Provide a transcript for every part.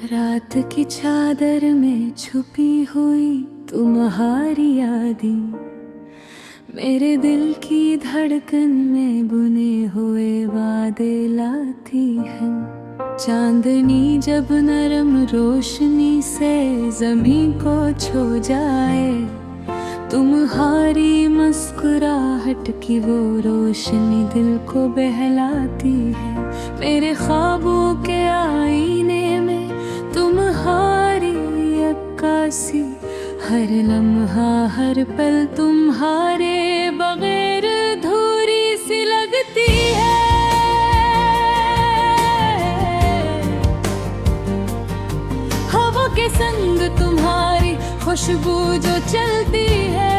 रात की चादर में छुपी हुई तुम्हारी यादें मेरे दिल की धड़कन में बुने हुए वादे लाती हैं। चांदनी जब नरम रोशनी से जमीन को छू जाए, तुम्हारी मुस्कुराहट की वो रोशनी दिल को बहलाती है। मेरे ख्वाबों के आईने में तुम्हारी अक्कासी, हर लम्हा हर पल तुम्हारे बगैर अधूरी सी लगती है। हवा के संग तुम्हारी खुशबू जो चलती है,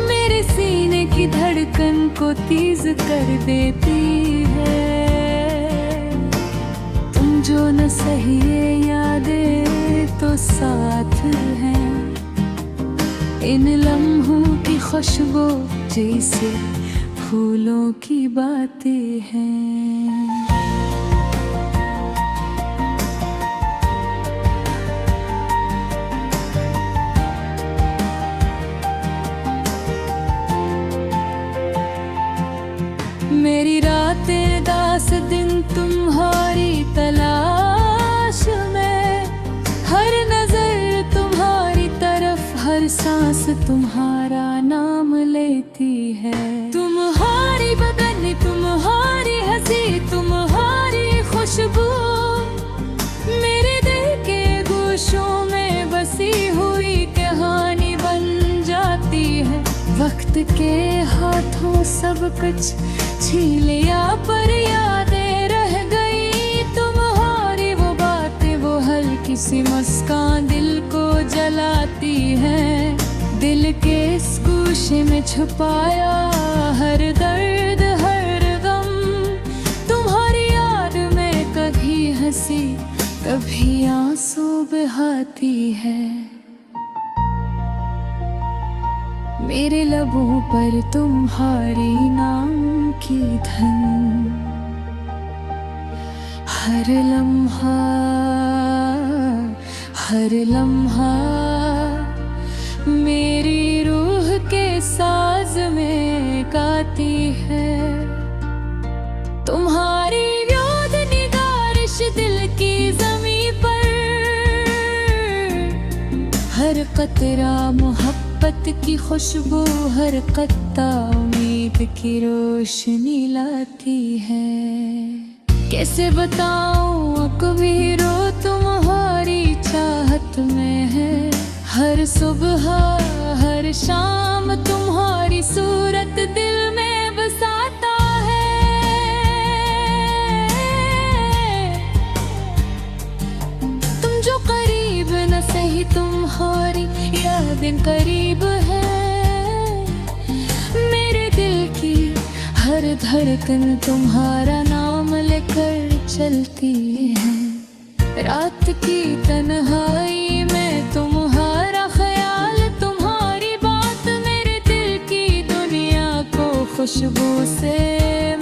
मेरे सीने की धड़कन को तेज कर देती है। तुम जो न सही ये यादें तो साथ हैं, इन लम्हों की खुशबू जैसे फूलों की बातें हैं। मेरी रातें दास दिन तुम्हारी तलाश में, हर नजर तुम्हारी तरफ, हर सांस तुम्हारा नाम लेती है। तुम्हारी बदन, तुम्हारी हंसी, तुम्हारी खुशबू मेरे दिल के गोशों में बसी हुई कहानी बन जाती है। वक्त के हाथों सब कुछ छीन लिया पर यादें रह गई, तुम्हारी वो बातें, वो हल्की सी मुस्कान दिल को जलाती है। दिल के इस गोशे में छुपाया हर दर्द हर गम, तुम्हारी याद में कभी हंसी कभी आंसू बहाती है। मेरे लबों पर तुम्हारी नाम की धन, हर लम्हा हर लम्हा मेरी रूह के साज में गाती है। तुम्हारी याद निगारिश दिल की ज़मीं पर, हर कतरा मोहब्बत की खुशबू, हर कत्ता उम्मीद की रोशनी लाती है। कैसे बताऊं कभी रो तुम्हारी चाहत में है, हर सुबह हर शाम तुम्हारी सूरत दिल में बसाता है। तुम जो करीब न सही, तुम्हारी यादें करीब है। मेरे दिल की हर धड़कन तुम्हारा नाम लेकर चलती है। रात की तन्हाई में तुम्हारा ख्याल, तुम्हारी बात मेरे दिल की दुनिया को खुशबू से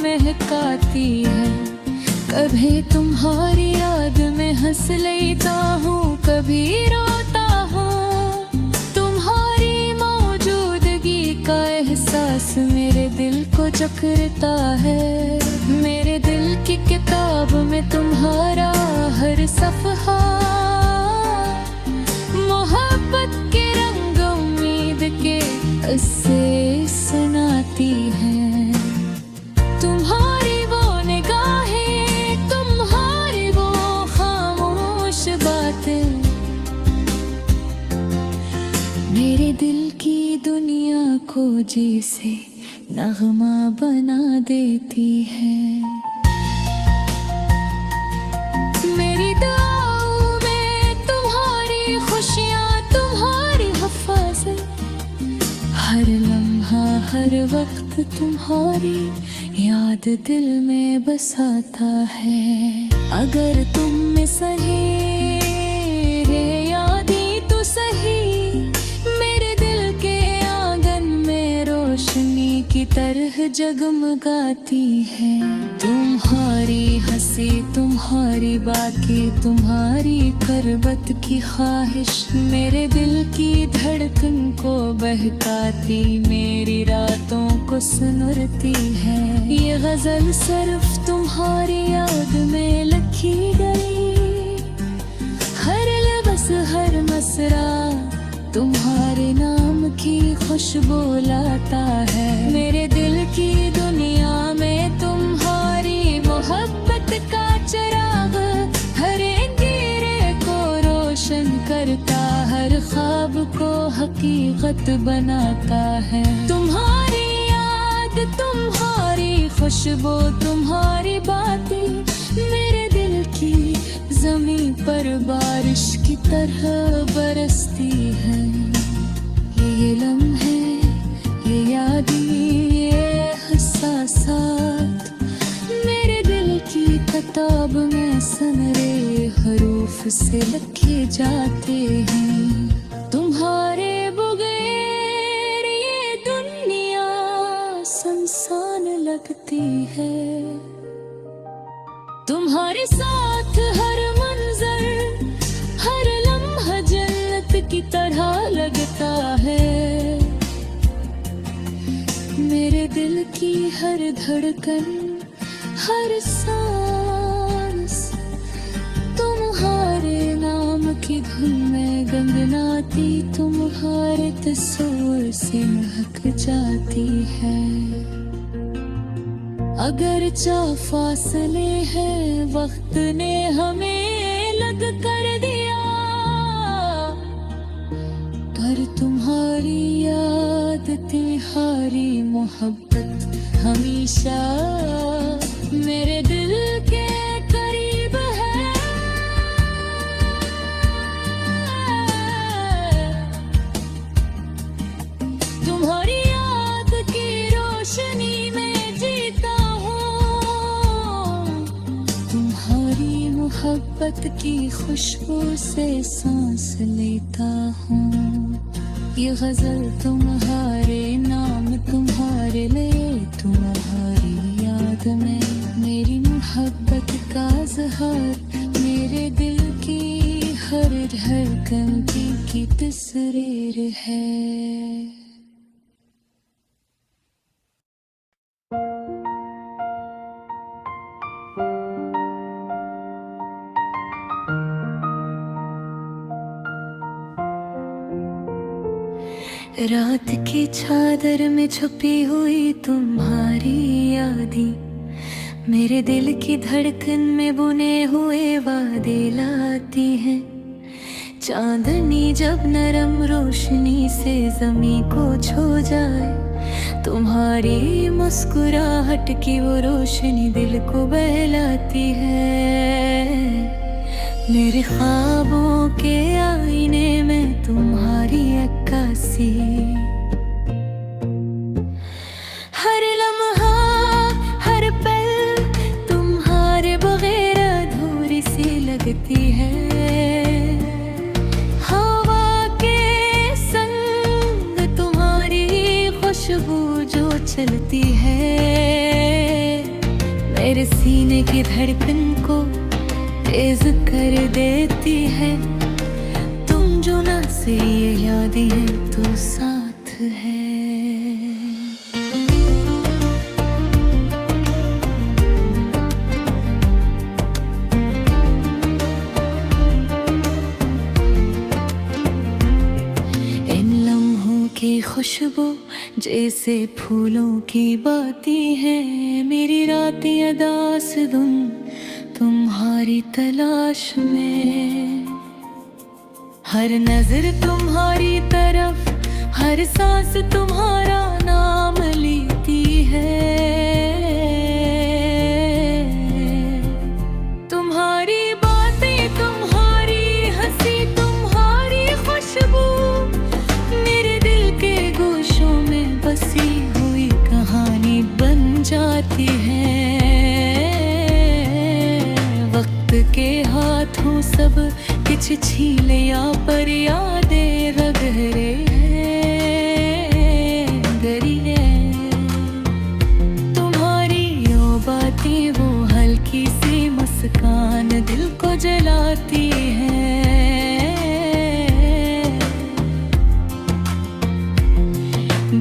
महकाती है। कभी तुम्हारी याद में हंस लेता हूँ, कभी रोता हूँ। तुम्हारी मौजूदगी का एहसास मेरे दिल को जकड़ता है। मेरे दिल की किताब में तुम्हारा हर सफ़हा मोहब्बत के रंग उम्मीद के किस्से सुनाती है। तुम्हारी वो निगाहें, तुम्हारी वो खामोश बातें मेरे दिल की दुनिया को जैसे नगमा बना देती है। मेरी दुआओं में तुम्हारी खुशियाँ, तुम्हारी हिफाज़त, हर लम्हा हर वक्त तुम्हारी याद दिल में बसाता है। अगर तुम में सही रे यादें तो सही, मेरे दिल के आंगन में रोशनी की तरह जगमगाती है। तुम्हारी हंसी, तुम्हारी बातें, तुम्हारी करवत की ख्वाहिश मेरे दिल की धड़कन को बहकाती, मेरी रातों को सुनरती है। ये गजल सिर्फ तुम्हारी याद में लिखी गई, हर लफ्ज़ हर मसरा तुम्हारे नाम की खुशबू लाता है। मेरे दिल की दुनिया में तुम्हारी मोहब्बत का चिराग हर अंधेरे को रोशन करता, हर ख्वाब को हकीकत बनाता है। तुम्हारी याद, तुम्हारी खुशबू, तुम्हारी बातें मेरे दिल की ज़मीं पर बारिश की तरह बरसती है। ये लम्हे, ये यादें, ये एहसासात मेरे दिल की किताब में सनरे हरूफ से लिखे जाते हैं। तुम्हारे बगैर ये दुनिया सुनसान लगती है। तुम्हारे साथ हर मंजर, हर लम्हा जन्नत की तरह लगता है। मेरे दिल की हर धड़कन, हर सांस तुम्हारे नाम की धुन में गंगनाती, तुम्हारे तस्वीर से महक जाती है। अगर फासले हैं वक्त ने हमें लग कर दिया, पर तुम्हारी याद, तुम्हारी मोहब्बत हमेशा मेरे दिल के करीब है। तुम्हारी याद की रोशनी में मोहब्बत की खुशबू से सांस लेता हूँ। ये गजल तुम्हारे नाम, तुम्हारे लिए, तुम्हारी याद में मेरी मोहब्बत का इज़हार, मेरे दिल की हर धड़कन की तस्वीर है। रात की चादर में छुपी हुई तुम्हारी यादें मेरे दिल की धड़कन में बुने हुए वादे लाती हैं। चांदनी जब नरम रोशनी से ज़मीं को छू जाए, तुम्हारी मुस्कुराहट की वो रोशनी दिल को बहलाती है। मेरे ख्वाबों के आईने में तुम्हारी अक्कासी, हर लम्हा हर पल तुम्हारे बगैर अधूरी सी लगती है। हवा के संग तुम्हारी खुशबू जो चलती है, मेरे सीने की धड़कन को तेज कर देती है। तुम जो ना से ये यादें हैं तो साथ है। इन लम्हों की खुशबू जैसे फूलों की बातें हैं, मेरी रातें अदास धुन तुम्हारी तलाश में। हर नजर तुम्हारी तरफ, हर सांस तुम्हारा नाम लेती है। तुम्हारी बातें, तुम्हारी हंसी, तुम्हारी खुशबू मेरे दिल के गोशों में बसी हुई कहानी बन जाती है। के हाथों सब कुछ छीन लिया पर यादें रगहरे दरिए। मुस्कान दिल को जलाती है।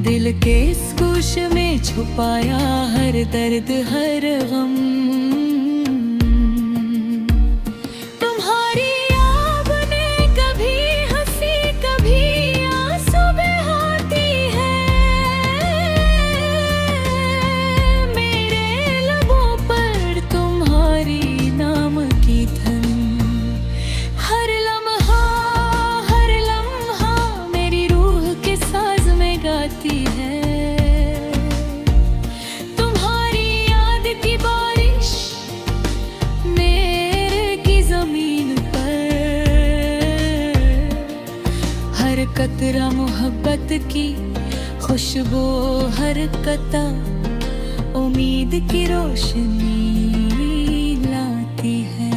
दिल के इस गोश में छुपाया हर दर्द हर गम, तुम्हारी याद ने कभी हंसी कभी आंसू बहाती है। मेरे लबों पर तुम्हारी नाम की धुन हर लम्हा मेरी रूह के साज में गाती है। तुम्हारी याद की बारिश मेरे की जमीन पर, हर कतरा मोहब्बत की खुशबू, हर कता उम्मीद की रोशनी लाती है।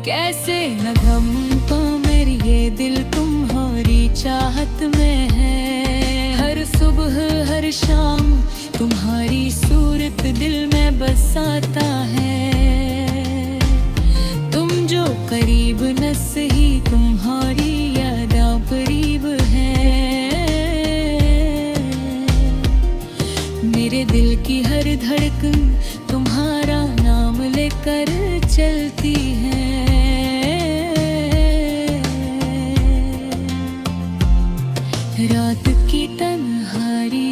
कैसे न गम तो मेरी ये दिल तुम्हारी चाहत में है। हर सुबह हर शाम तुम्हारी सूरत दिल में बसाता है। तुम जो करीब न सही तुम्हारी यादा करीब है। मेरे दिल की हर धड़कन तुम्हारा नाम लेकर चलती है। रात की तन्हारी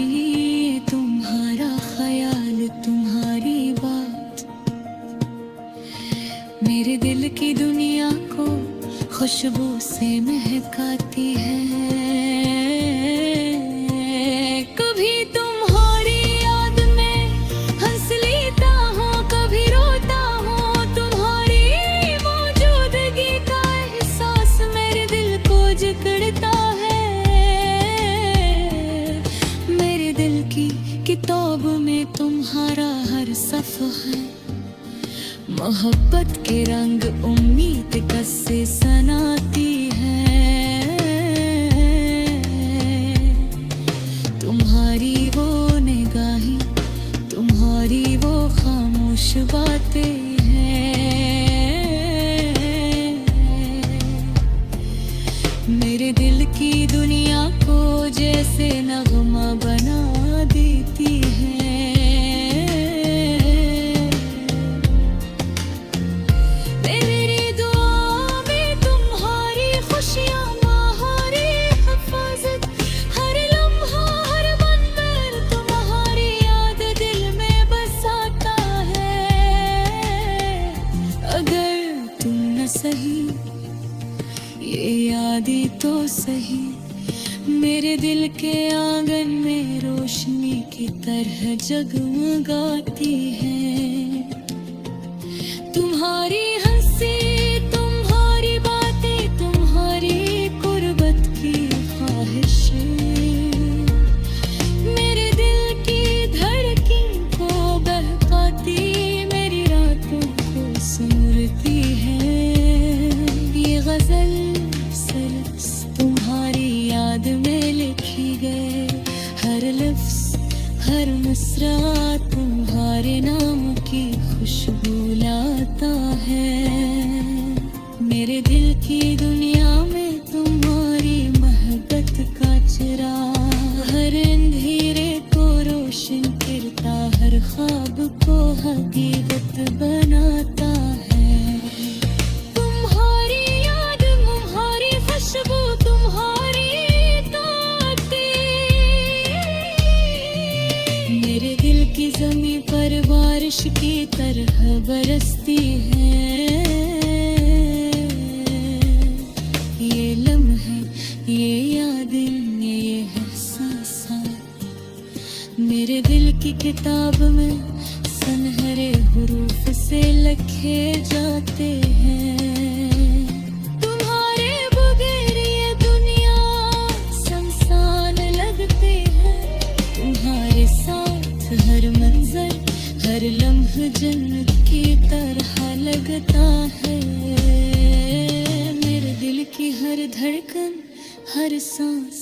तुम्हारा ख्याल तुम्हारी बात मेरे दिल की दुनिया को खुशबू से महकाती है। कभी तुम्हारी याद में हंस लेता हूँ, कभी रोता हूँ। तुम्हारी मौजूदगी का एहसास मेरे दिल को जकड़ता है। मेरे दिल की किताब में तुम्हारा हर सफ़ा है। मोहब्बत के रंग उम्मीद कसे सनाती है। तुम्हारी वो निगाहें तुम्हारी वो खामोश बातें हैं। मेरे दिल की दुनिया को जैसे नगमा बना देती है। मेरी दुआ में तुम्हारी खुशियाँ तुम्हारी हिफाजत, हर लम्हा हर मंज़र तुम्हारी याद दिल में बसाता है। अगर तुम न सही ये यादें तो सही मेरे दिल के आंगन में रोशनी की तरह जगमगाती है। तुम्हारी हंसी तुम्हारी बातें तुम्हारी कुर्बत की ख्वाहिशें मेरे दिल की धड़कन को बहकाती, मेरी रातों को सुनती है। ये गजल सिर्फ तुम्हारी याद में लिखी गए, हर लफ्ज हर मिसरा तुम्हारे नाम की खुशबू लाता है। मेरे दिल की दुनिया में तुम्हारी मोहब्बत का चिराग हर अंधेरे को रोशन करता, हर ख्वाब को हकीकत बनाता है। तुम्हारी याद तुम्हारी खुशबू तुम्हारी मेरे दिल की ज़मीं पर बारिश की तरह बरसती है। ये लम्हे ये यादें ये एहसासात मेरे दिल की किताब में सुनहरे हुरूफ से लिखे जाते हैं। तुम्हारे बगैर ये दुनिया सुनसान लगती है। तुम्हारे साथ हर मंजर हर लम्हा जन्नत की तरह लगता है। मेरे दिल की हर धड़कन हर सांस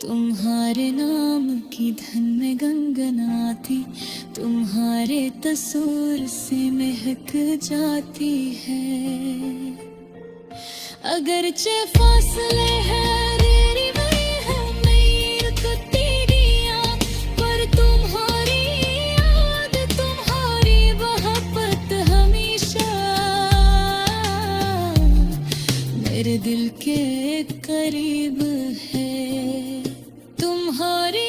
तुम्हारे नाम की धन में गनगनाती, तुम्हारे तस्वीर से महक जाती है। अगरचे फासले है तेरी वही है मेरी कतीरियां, पर तुम्हारी याद तुम्हारी मोहब्बत हमेशा मेरे दिल के करीब है। तुम्हारी